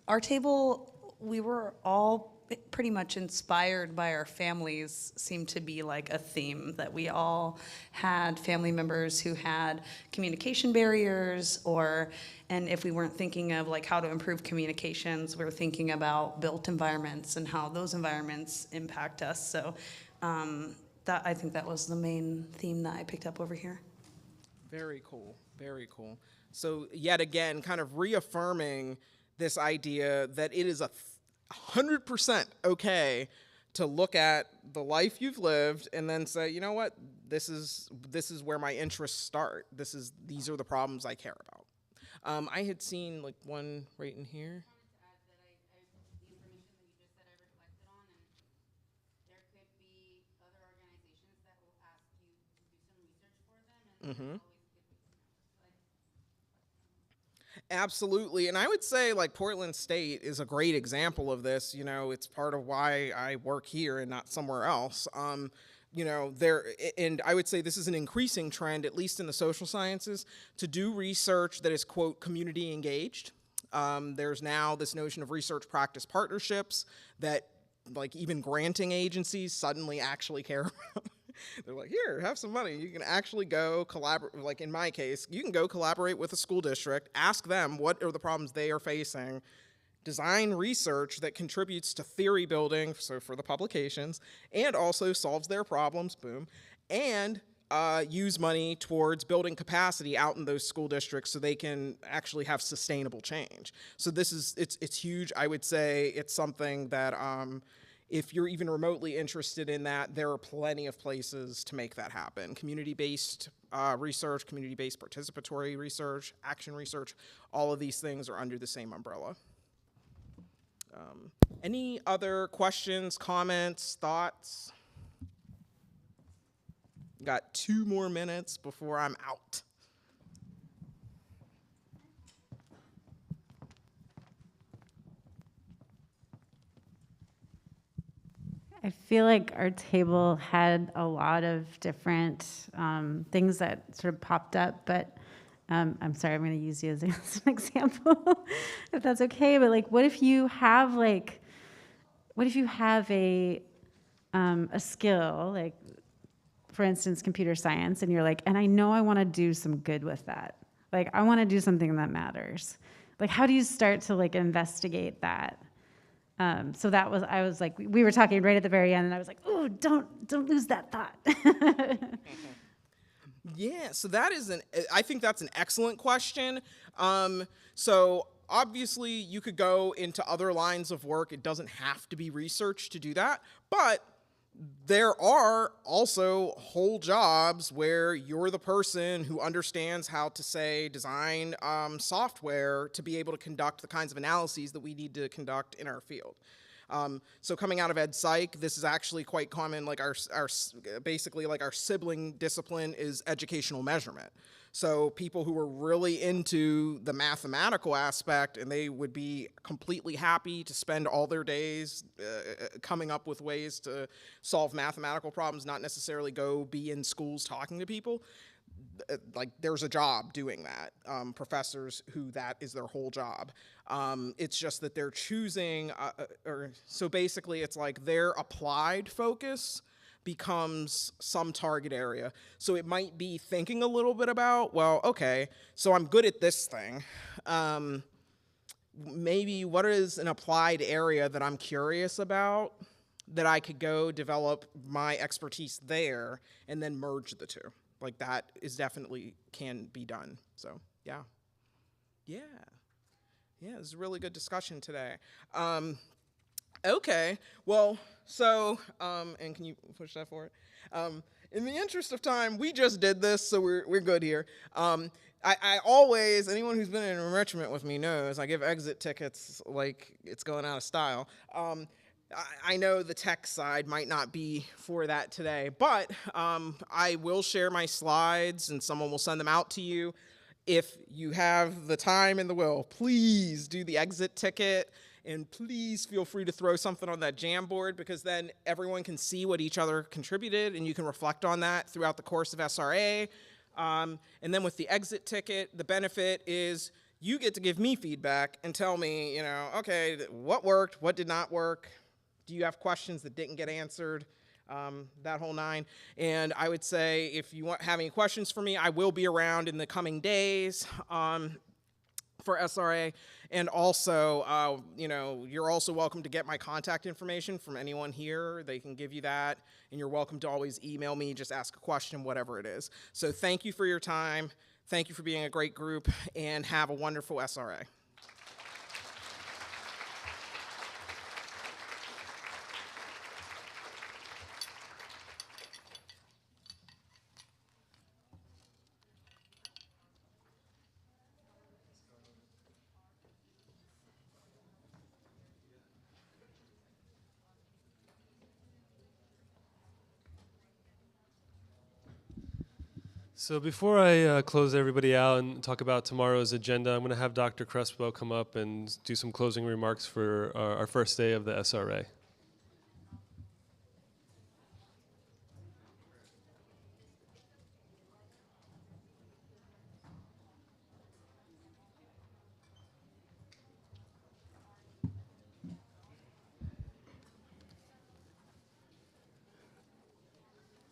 Our table, we were all pretty much inspired by our families, seemed to be like a theme, that we all had family members who had communication barriers, and if we weren't thinking of like how to improve communications, we were thinking about built environments and how those environments impact us. So I think that was the main theme that I picked up over here. Very cool, very cool. So yet again, kind of reaffirming this idea that it is 100% okay to look at the life you've lived and then say, you know what, this is where my interests start. These are the problems I care about. I had seen like one right in here. Mm-hmm. Absolutely. And I would say like Portland State is a great example of this. You know, it's part of why I work here and not somewhere else. You know, and I would say this is an increasing trend, at least in the social sciences, to do research that is, quote, community engaged. There's now this notion of research practice partnerships that like even granting agencies suddenly actually care about. They're like, here, have some money. You can actually go collaborate. Like in my case, you can go collaborate with a school district, ask them what are the problems they are facing, design research that contributes to theory building, so for the publications, and also solves their problems, boom, and use money towards building capacity out in those school districts so they can actually have sustainable change. So it's huge. I would say it's something that if you're even remotely interested in that, there are plenty of places to make that happen. Community-based research, community-based participatory research, action research, all of these things are under the same umbrella. Any other questions, comments, thoughts? Got 2 more minutes before I'm out. I feel like our table had a lot of different things that sort of popped up, but I'm sorry, I'm going to use you as an example, if that's okay. But like, what if you have a skill, like for instance, computer science, and you're like, and I know I want to do some good with that. Like, I want to do something that matters. Like, how do you start to like investigate that? So I was like, we were talking right at the very end, and I was like, oh, don't lose that thought. Yeah, so I think that's an excellent question. So obviously you could go into other lines of work. It doesn't have to be research to do that, but there are also whole jobs where you're the person who understands how to, say, design software to be able to conduct the kinds of analyses that we need to conduct in our field. So coming out of Ed Psych, this is actually quite common. Like basically like our sibling discipline is educational measurement. So people who are really into the mathematical aspect, and they would be completely happy to spend all their days coming up with ways to solve mathematical problems, not necessarily go be in schools talking to people. Like there's a job doing that. Professors who that is their whole job. It's just that they're choosing, so basically it's like their applied focus becomes some target area. So it might be thinking a little bit about, well, okay, so I'm good at this thing. Maybe what is an applied area that I'm curious about that I could go develop my expertise there and then merge the two. Like that is definitely can be done. So yeah. Yeah, it was a really good discussion today. Okay, well, so, and can you push that forward? In the interest of time, we just did this, so we're good here. I always, anyone who's been in enrichment with me knows, I give exit tickets like it's going out of style. I know the tech side might not be for that today, but I will share my slides and someone will send them out to you. If you have the time and the will, please do the exit ticket, and please feel free to throw something on that Jamboard, because then everyone can see what each other contributed and you can reflect on that throughout the course of SRA. And then with the exit ticket, the benefit is you get to give me feedback and tell me, okay, what worked, what did not work, do you have questions that didn't get answered, that whole nine. And I would say if you have any questions for me, I will be around in the coming days for SRA. And also, you're also welcome to get my contact information from anyone here. They can give you that. And you're welcome to always email me, just ask a question, whatever it is. So thank you for your time. Thank you for being a great group, and have a wonderful SRA. So before I close everybody out and talk about tomorrow's agenda, I'm going to have Dr. Crespo come up and do some closing remarks for our first day of the SRA.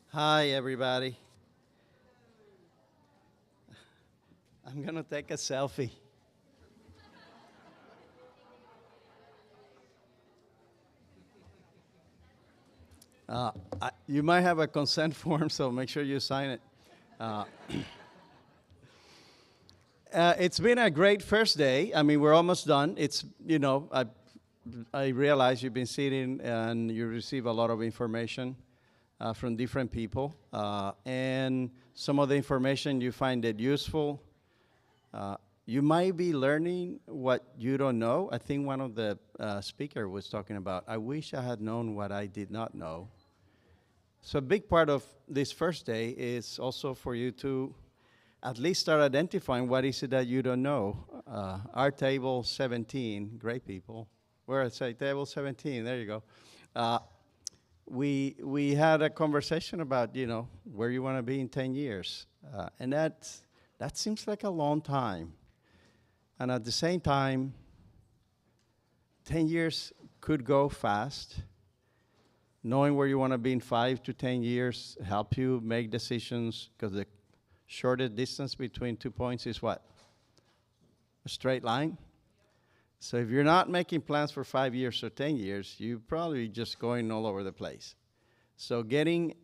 Hi, everybody. I'm going to take a selfie. You might have a consent form, so make sure you sign it. It's been a great first day. I mean, we're almost done. It's, I realize you've been sitting and you receive a lot of information from different people. And some of the information you find it useful. You might be learning what you don't know. I think one of the speaker was talking about, I wish I had known what I did not know. So a big part of this first day is also for you to at least start identifying what is it that you don't know. Our table 17, great people. Where I say table 17, there you go. We had a conversation about, where you want to be in 10 years. And that seems like a long time. And at the same time, 10 years could go fast. Knowing where you want to be in 5 to 10 years help you make decisions, because the shortest distance between 2 points is what? A straight line. So if you're not making plans for 5 years or 10 years, you're probably just going all over the place. So getting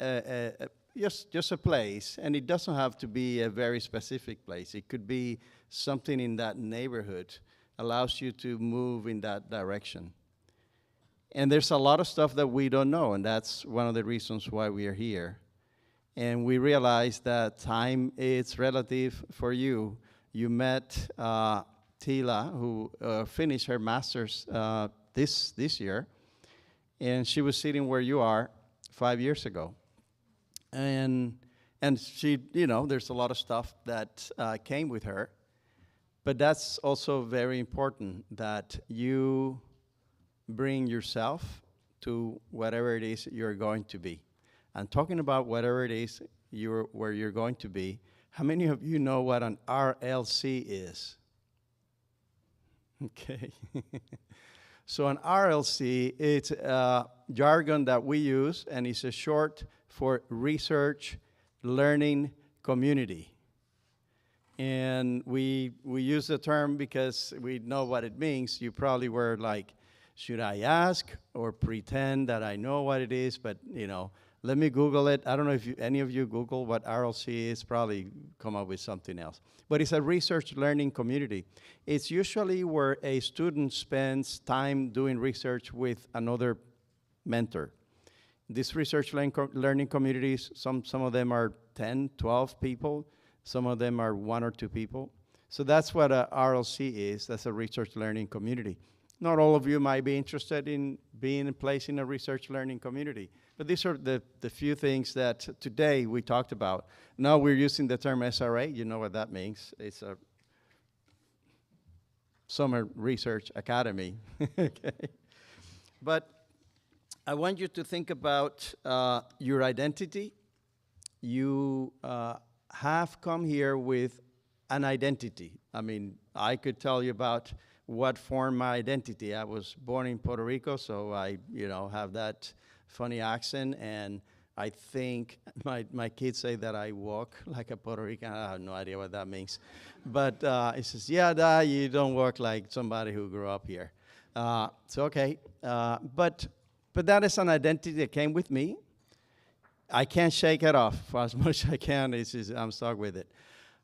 just a place, and it doesn't have to be a very specific place. It could be something in that neighborhood, allows you to move in that direction. And there's a lot of stuff that we don't know, and that's one of the reasons why we are here. And we realize that time is relative for you. You met Tila, who finished her master's this year, and she was sitting where you are 5 years ago. And she, there's a lot of stuff that came with her. But that's also very important, that you bring yourself to whatever it is you're going to be. And talking about whatever it is where you're going to be, how many of you know what an RLC is? Okay. So an RLC, it's a jargon that we use, and it's a short for Research Learning Community. And we use the term because we know what it means. You probably were like, should I ask or pretend that I know what it is? But, let me Google it. I don't know if any of you Google what RLC is, probably come up with something else. But it's a research learning community. It's usually where a student spends time doing research with another mentor. These research learning communities, some of them are 10, 12 people. Some of them are 1 or 2 people. So that's what a RLC is. That's a research learning community. Not all of you might be interested in being placed in a research learning community. But these are the few things that today we talked about. Now we're using the term SRA. You know what that means. It's a Summer Research Academy. Okay. But I want you to think about your identity. You have come here with an identity. I mean, I could tell you about what formed my identity. I was born in Puerto Rico, so I, have that funny accent, and I think my kids say that I walk like a Puerto Rican. I have no idea what that means. But it says, yeah, Dad, you don't walk like somebody who grew up here. So, okay. But that is an identity that came with me. I can't shake it off for as much as I can. I'm stuck with it.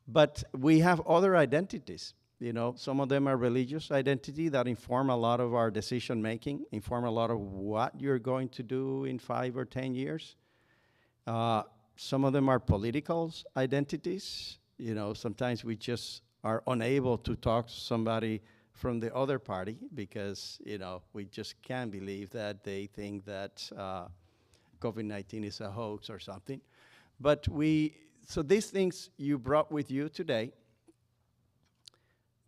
But we have other identities. Some of them are religious identity that inform a lot of our decision making, inform a lot of what you're going to do in 5 or 10 years. Some of them are political identities. Sometimes we just are unable to talk to somebody from the other party because, we just can't believe that they think that COVID-19 is a hoax or something. But so these things you brought with you today,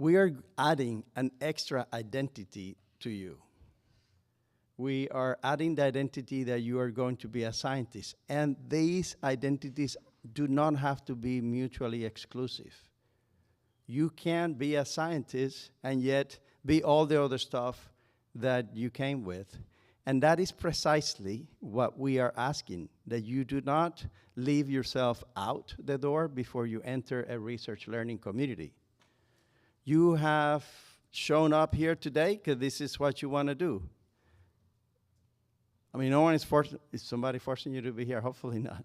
we are adding an extra identity to you. We are adding the identity that you are going to be a scientist. And these identities do not have to be mutually exclusive. You can be a scientist and yet be all the other stuff that you came with. And that is precisely what we are asking, that you do not leave yourself out the door before you enter a research learning community. You have shown up here today because this is what you want to do. I mean, no one is somebody forcing you to be here? Hopefully not.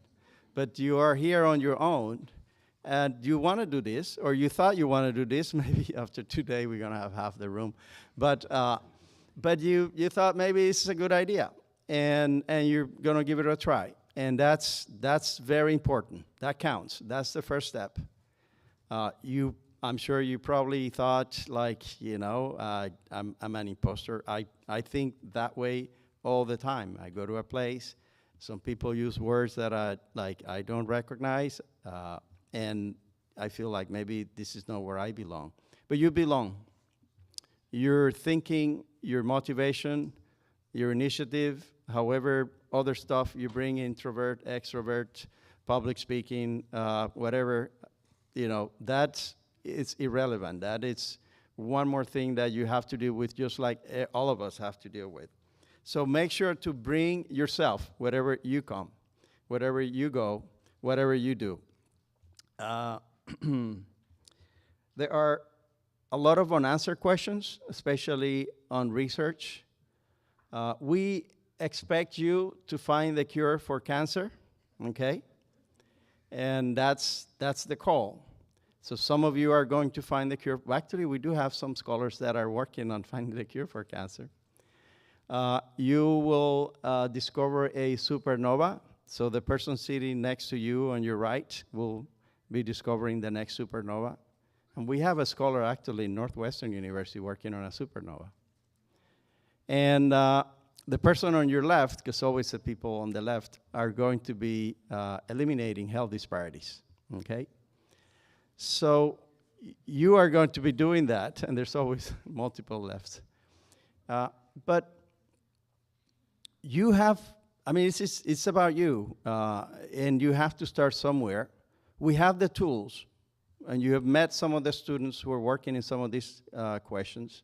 But you are here on your own, and you want to do this, or you thought you want to do this. Maybe after today we're going to have half the room. But you thought maybe this is a good idea, and you're going to give it a try. And that's very important. That counts. That's the first step. I'm sure you probably thought, like, I'm an imposter. I think that way all the time. I go to a place, some people use words that I don't recognize, and I feel like maybe this is not where I belong. But you belong. Your thinking, your motivation, your initiative, however other stuff you bring, introvert, extrovert, public speaking, whatever, that's it's irrelevant. That is one more thing that you have to deal with, just like all of us have to deal with. So make sure to bring yourself, wherever you come, wherever you go, whatever you do. There are a lot of unanswered questions, especially on research. We expect you to find the cure for cancer, okay? And that's the call. So some of you are going to find the cure. Actually, we do have some scholars that are working on finding the cure for cancer. You will discover a supernova. So the person sitting next to you on your right will be discovering the next supernova. And we have a scholar actually in Northwestern University working on a supernova. And the person on your left, because always the people on the left, are going to be eliminating health disparities, okay? So you are going to be doing that, and there's always multiple left. But you have, it's about you, and you have to start somewhere. We have the tools, and you have met some of the students who are working in some of these questions.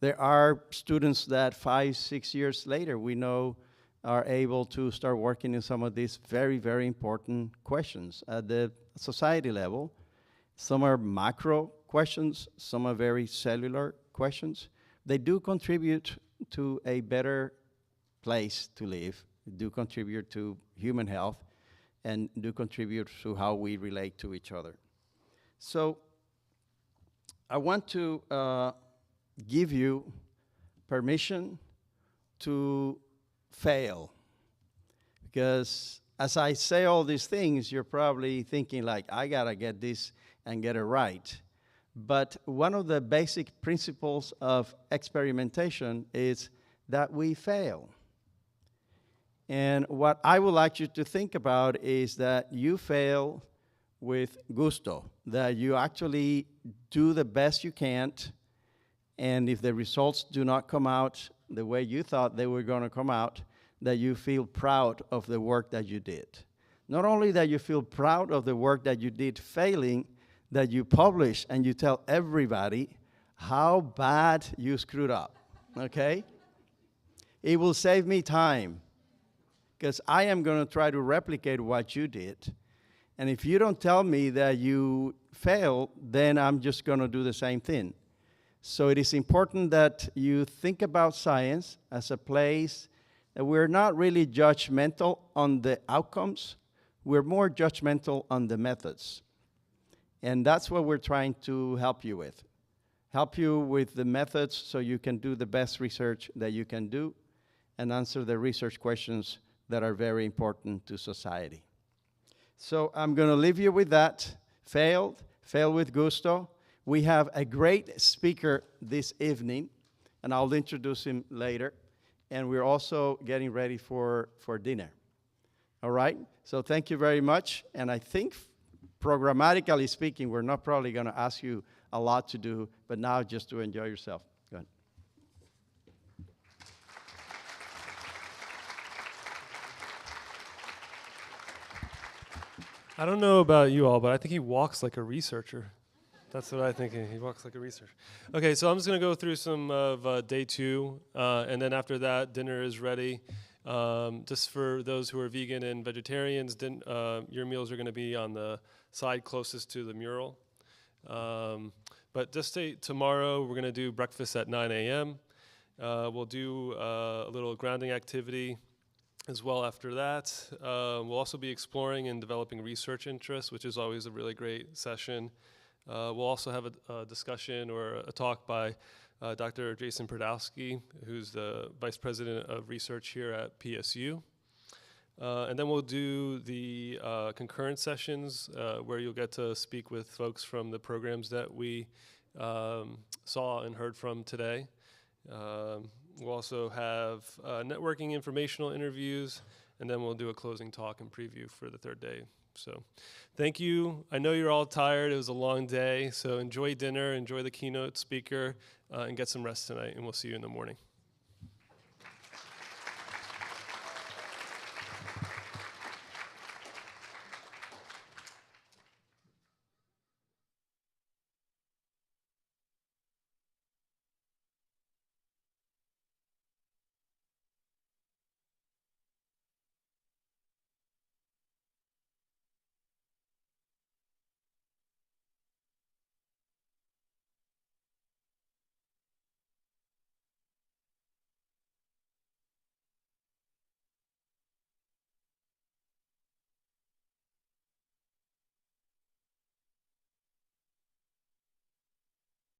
There are students that 5, 6 years later we know are able to start working in some of these very, very important questions at the society level. Some are macro questions, some are very cellular questions. They do contribute to a better place to live, do contribute to human health, and do contribute to how we relate to each other. So I want to give you permission to fail. Because as I say all these things, you're probably thinking like, I gotta get this and get it right. But one of the basic principles of experimentation is that we fail. And what I would like you to think about is that you fail with gusto, that you actually do the best you can, and if the results do not come out the way you thought they were going to come out, that you feel proud of the work that you did. Not only that you feel proud of the work that you did failing, that you publish and you tell everybody how bad you screwed up, okay? It will save me time, because I am going to try to replicate what you did. And if you don't tell me that you failed, then I'm just going to do the same thing. So it is important that you think about science as a place that we're not really judgmental on the outcomes. We're more judgmental on the methods. And that's what we're trying to help you with. Help you with the methods so you can do the best research that you can do and answer the research questions that are very important to society. So I'm going to leave you with that. Fail with gusto. We have a great speaker this evening, and I'll introduce him later. And we're also getting ready for dinner. All right? So thank you very much. And I think, programmatically speaking, we're not probably going to ask you a lot to do, but now just to enjoy yourself. Go ahead. I don't know about you all, but I think he walks like a researcher. That's what I think. He walks like a researcher. Okay, so I'm just going to go through some of day 2, and then after that, dinner is ready. Just for those who are vegan and vegetarians, your meals are going to be on the side closest to the mural. But just tomorrow, we're going to do breakfast at 9 a.m. We'll do a little grounding activity as well after that. We'll also be exploring and developing research interests, which is always a really great session. We'll also have a discussion or a talk by Dr. Jason Perdowski, who's the Vice President of Research here at PSU. And then we'll do the concurrent sessions where you'll get to speak with folks from the programs that we saw and heard from today. We'll also have networking informational interviews, and then we'll do a closing talk and preview for the third day. So thank you. I know you're all tired. It was a long day, so enjoy dinner, enjoy the keynote speaker, and get some rest tonight, and we'll see you in the morning.